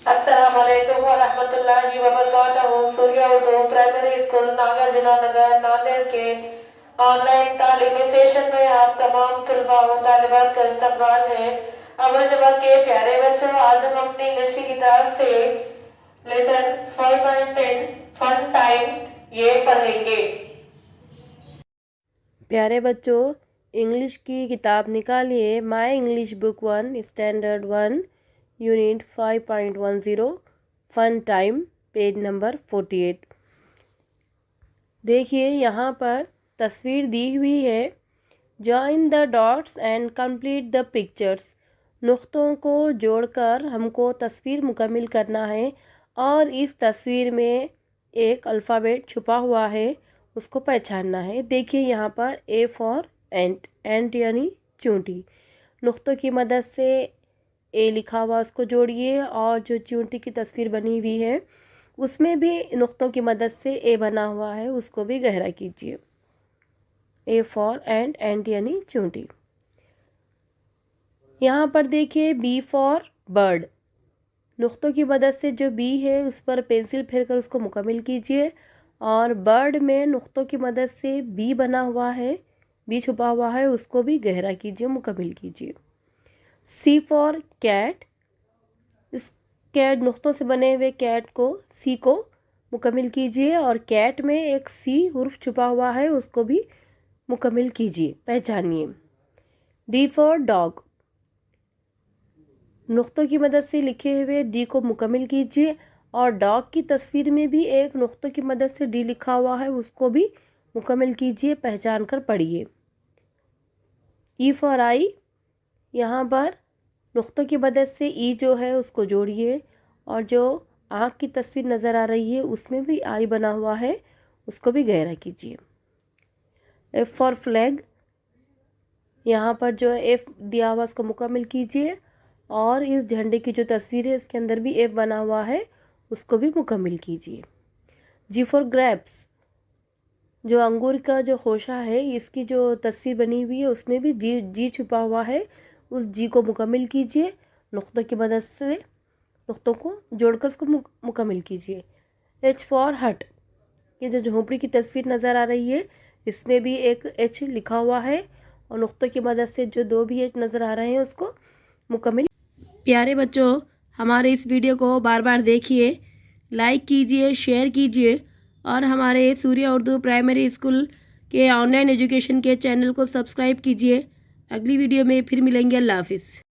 السلام علیکم ورحمۃ اللہ وبرکاتہ۔ سوریہ اردو پرائمری اسکول ناگرجنا نگر ناندیڑ کے آن لائن تعلیمی سیشن میں آپ تمام طلباء و طالبات کا استقبال ہے۔ اول جماعت کے پیارے بچوں، آج ہم اپنی انگلش کی کتاب سے لیسن 4.10 فن ٹائم یہ پڑھیں گے۔ پیارے بچوں، انگلش کی کتاب نکالیے۔ My English book 1 standard 1 unit 5.10 fun time, page number 48۔ دیکھیے یہاں پر تصویر دی ہوئی ہے۔ Join the dots and complete the pictures. نقطوں کو جوڑ کر ہم کو تصویر مکمل کرنا ہے، اور اس تصویر میں ایک الفابیٹ چھپا ہوا ہے، اس کو پہچاننا ہے۔ دیکھیے یہاں پر اے فار اینٹ، اینٹ یعنی چونٹی۔ نقطوں کی مدد سے اے لکھا ہوا اس کو جوڑیے، اور جو چونٹی کی تصویر بنی ہوئی ہے اس میں بھی نقطوں کی مدد سے اے بنا ہوا ہے، اس کو بھی گہرا کیجیے۔ اے فار اینٹ، اینٹ یعنی چونٹی۔ یہاں پر دیکھیے بی فار برڈ۔ نقطوں کی مدد سے جو بی ہے اس پر پینسل پھیر کر اس کو مکمل کیجیے، اور برڈ میں نقطوں کی مدد سے بی بنا ہوا ہے، بی چھپا ہوا ہے، اس کو بھی گہرا کیجیے، مکمل کیجیے۔ سی فار کیٹ۔ اس کیٹ نقطوں سے بنے ہوئے کیٹ کو، سی کو مکمل کیجیے، اور کیٹ میں ایک سی حرف چھپا ہوا ہے، اس کو بھی مکمل کیجیے، پہچانیے۔ D for dog. نقطوں کی مدد سے لکھے ہوئے ڈی کو مکمل کیجیے، اور ڈاگ کی تصویر میں بھی ایک نقطوں کی مدد سے ڈی لکھا ہوا ہے، اس کو بھی مکمل کیجیے، پہچان کر پڑھیے۔ ای فار آئی۔ یہاں پر نقطوں کی مدد سے ای جو ہے اس کو جوڑیے، اور جو آنکھ کی تصویر نظر آ رہی ہے اس میں بھی آئی بنا ہوا ہے، اس کو بھی گہرا کیجیے۔ F for flag. یہاں پر جو ایف دیا ہوا اس کو مکمل کیجیے، اور اس جھنڈے کی جو تصویر ہے اس کے اندر بھی ایف بنا ہوا ہے، اس کو بھی مکمل کیجیے۔ جی فار گریپس۔ جو انگور کا جو خوشہ ہے اس کی جو تصویر بنی ہوئی ہے اس میں بھی جی چھپا ہوا ہے، اس جی کو مکمل کیجیے، نقطوں کی مدد سے نقطوں کو جوڑ کر اس کو مکمل کیجیے۔ ایچ فار ہٹ۔ یہ جو جھونپڑی کی تصویر نظر آ رہی ہے اس میں بھی ایک ایچ لکھا ہوا ہے، اور نقطوں کی مدد سے جو دو بھی ایچ نظر آ رہے ہیں اس کو مکمل۔ پیارے بچوں، ہمارے اس ویڈیو کو بار بار دیکھیے، لائک کیجیے، شیئر کیجیے، اور ہمارے سوریہ اردو پرائمری اسکول کے آن لائن ایجوکیشن کے چینل کو سبسکرائب کیجیے۔ اگلی ویڈیو میں پھر ملیں گے۔ اللہ حافظ۔